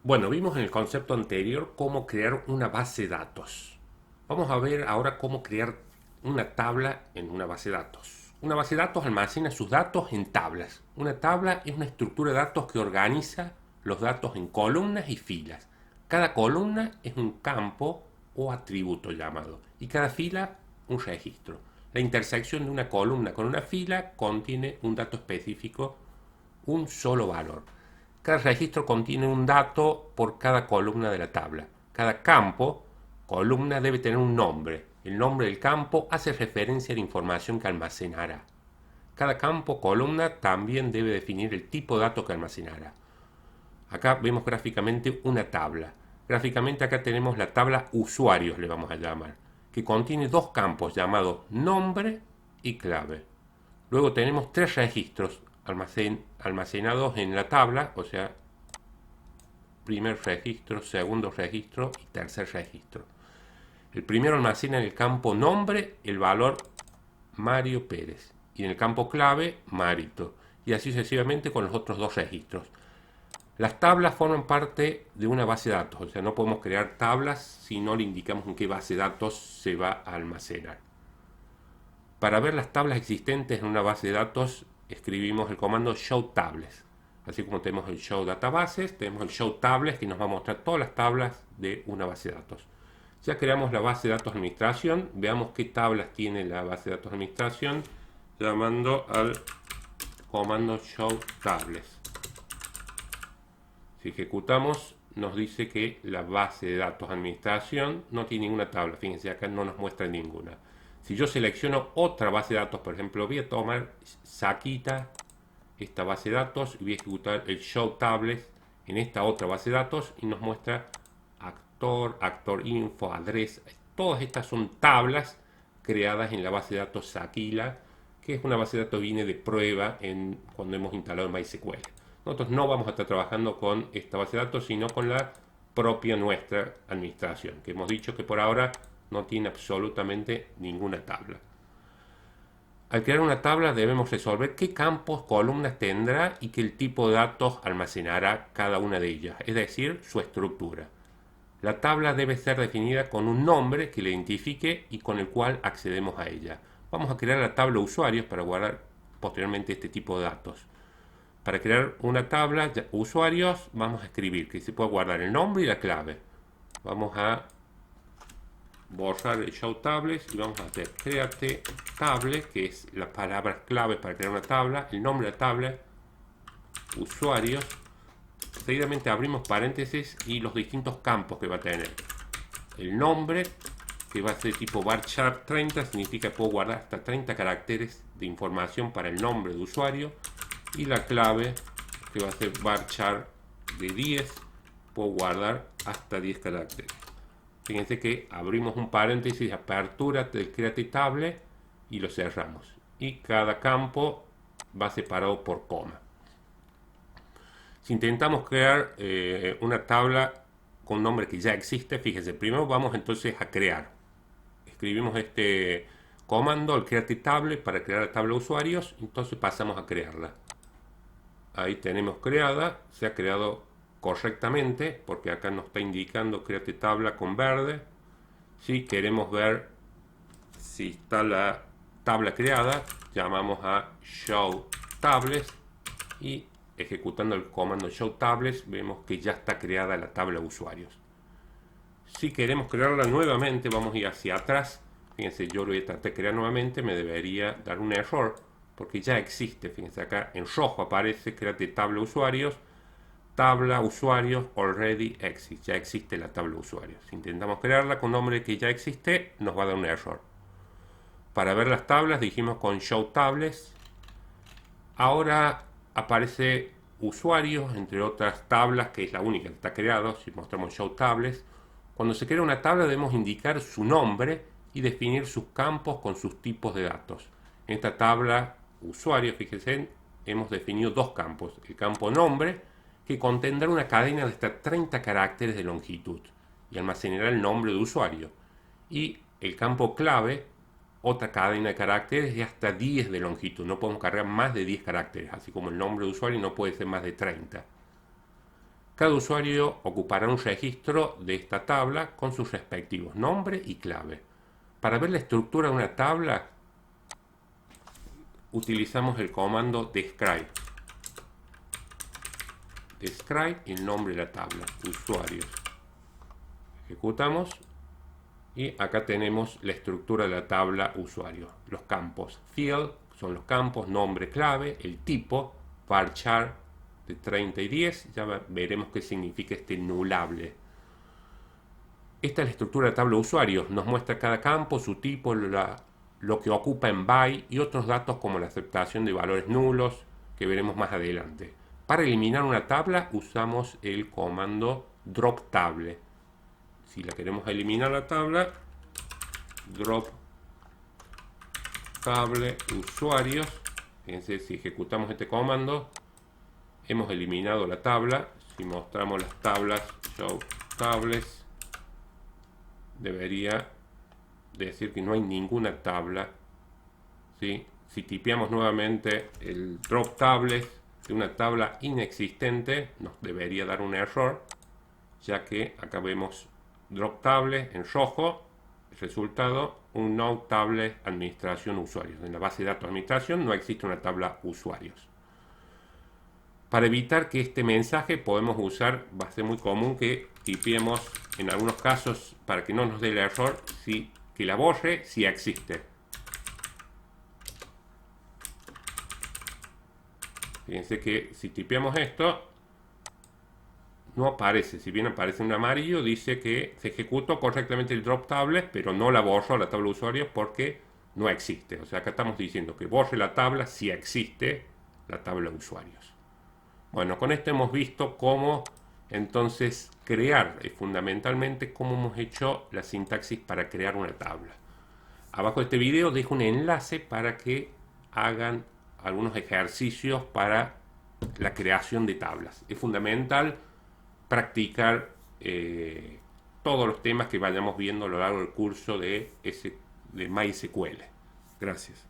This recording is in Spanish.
Bueno, vimos en el concepto anterior cómo crear una base de datos. Vamos a ver ahora cómo crear una tabla en una base de datos. Una base de datos almacena sus datos en tablas. Una tabla es una estructura de datos que organiza los datos en columnas y filas. Cada columna es un campo o atributo llamado y cada fila un registro. La intersección de una columna con una fila contiene un dato específico, un solo valor. Cada registro contiene un dato por cada columna de la tabla. Cada campo, columna, debe tener un nombre. El nombre del campo hace referencia a la información que almacenará. Cada campo, columna, también debe definir el tipo de dato que almacenará. Acá vemos gráficamente una tabla. Gráficamente acá tenemos la tabla usuarios, le vamos a llamar, que contiene dos campos llamados nombre y clave. Luego tenemos tres registros almacenados en la tabla, o sea, primer registro, segundo registro y tercer registro. El primero almacena en el campo nombre el valor Mario Pérez y en el campo clave Marito, y así sucesivamente con los otros dos registros. Las tablas forman parte de una base de datos, o sea, no podemos crear tablas si no le indicamos en qué base de datos se va a almacenar. Para ver las tablas existentes en una base de datos, escribimos el comando show tables. Así como tenemos el show databases, tenemos el show tables que nos va a mostrar todas las tablas de una base de datos. Ya creamos la base de datos de administración, veamos qué tablas tiene la base de datos de administración, llamando al comando show tables. Si ejecutamos, nos dice que la base de datos de administración no tiene ninguna tabla. Fíjense, acá no nos muestra ninguna. Si yo selecciono otra base de datos, por ejemplo, voy a tomar Saquita, esta base de datos, y voy a ejecutar el show tables en esta otra base de datos y nos muestra actor, actor info, address. Todas estas son tablas creadas en la base de datos Saquila, que es una base de datos que viene de prueba cuando hemos instalado MySQL. Nosotros no vamos a estar trabajando con esta base de datos, sino con la propia nuestra administración, que hemos dicho que por ahora no tiene absolutamente ninguna tabla. Al crear una tabla debemos resolver qué campos, columnas tendrá y qué tipo de datos almacenará cada una de ellas, es decir, su estructura. La tabla debe ser definida con un nombre que la identifique y con el cual accedemos a ella. Vamos a crear la tabla usuarios para guardar posteriormente este tipo de datos. Para crear una tabla usuarios vamos a escribir que se puede guardar el nombre y la clave. Vamos a borrar el show tables y vamos a hacer create table, que es la palabra clave para crear una tabla, el nombre de la tabla, usuarios. Seguidamente abrimos paréntesis y los distintos campos que va a tener. El nombre, que va a ser tipo varchar 30, significa que puedo guardar hasta 30 caracteres de información para el nombre de usuario. Y la clave, que va a ser varchar de 10, puedo guardar hasta 10 caracteres. Fíjense que abrimos un paréntesis de apertura del create table y lo cerramos. Y cada campo va separado por coma. Si intentamos crear una tabla con un nombre que ya existe, fíjense, primero vamos entonces a crear. Escribimos este comando, el create table, para crear la tabla de usuarios, entonces pasamos a crearla. Ahí tenemos creada, se ha creado correctamente, porque acá nos está indicando create tabla con verde. Si queremos ver si está la tabla creada, llamamos a show tables y ejecutando el comando show tables vemos que ya está creada la tabla de usuarios. Si queremos crearla nuevamente, vamos a ir hacia atrás. Fíjense, yo lo voy a tratar de crear nuevamente, me debería dar un error porque ya existe. Fíjense, acá en rojo aparece create tabla usuarios, tabla usuarios already exist. Ya existe la tabla usuarios. Si intentamos crearla con nombre que ya existe, nos va a dar un error. Para ver las tablas dijimos con show tables. Ahora aparece usuarios, entre otras tablas, que es la única que está creada. Si mostramos show tables, cuando se crea una tabla debemos indicar su nombre y definir sus campos con sus tipos de datos. En esta tabla usuario, fíjense, hemos definido dos campos. El campo nombre, que contendrá una cadena de hasta 30 caracteres de longitud y almacenará el nombre de usuario. Y el campo clave, otra cadena de caracteres de hasta 10 de longitud. No podemos cargar más de 10 caracteres, así como el nombre de usuario no puede ser más de 30. Cada usuario ocupará un registro de esta tabla con sus respectivos nombre y clave. Para ver la estructura de una tabla, utilizamos el comando describe. Describe y el nombre de la tabla, usuarios. Ejecutamos y acá tenemos la estructura de la tabla usuario. Los campos field son los campos, nombre, clave, el tipo, varchar de 30 y 10, ya veremos qué significa este nulable. Esta es la estructura de la tabla usuario, nos muestra cada campo, su tipo, lo que ocupa en byte y otros datos como la aceptación de valores nulos que veremos más adelante. Para eliminar una tabla usamos el comando drop table. Si la queremos eliminar la tabla, drop table usuarios. Fíjense, si ejecutamos este comando, hemos eliminado la tabla. Si mostramos las tablas, show tables, debería decir que no hay ninguna tabla. ¿Sí? Si tipeamos nuevamente el drop tables de una tabla inexistente, nos debería dar un error, ya que acá vemos drop table en rojo, el resultado, un no table administración usuarios. En la base de datos administración no existe una tabla usuarios. Para evitar que este mensaje podemos usar, va a ser muy común que tipiemos en algunos casos para que no nos dé el error, que la borre si existe. Fíjense que si tipeamos esto, no aparece. Si bien aparece un amarillo, dice que se ejecutó correctamente el drop table, pero no la borró la tabla de usuarios porque no existe. O sea, acá estamos diciendo que borre la tabla si existe la tabla de usuarios. Bueno, con esto hemos visto cómo entonces crear, fundamentalmente cómo hemos hecho la sintaxis para crear una tabla. Abajo de este video dejo un enlace para que hagan algunos ejercicios para la creación de tablas. Es fundamental practicar todos los temas que vayamos viendo a lo largo del curso de MySQL. Gracias.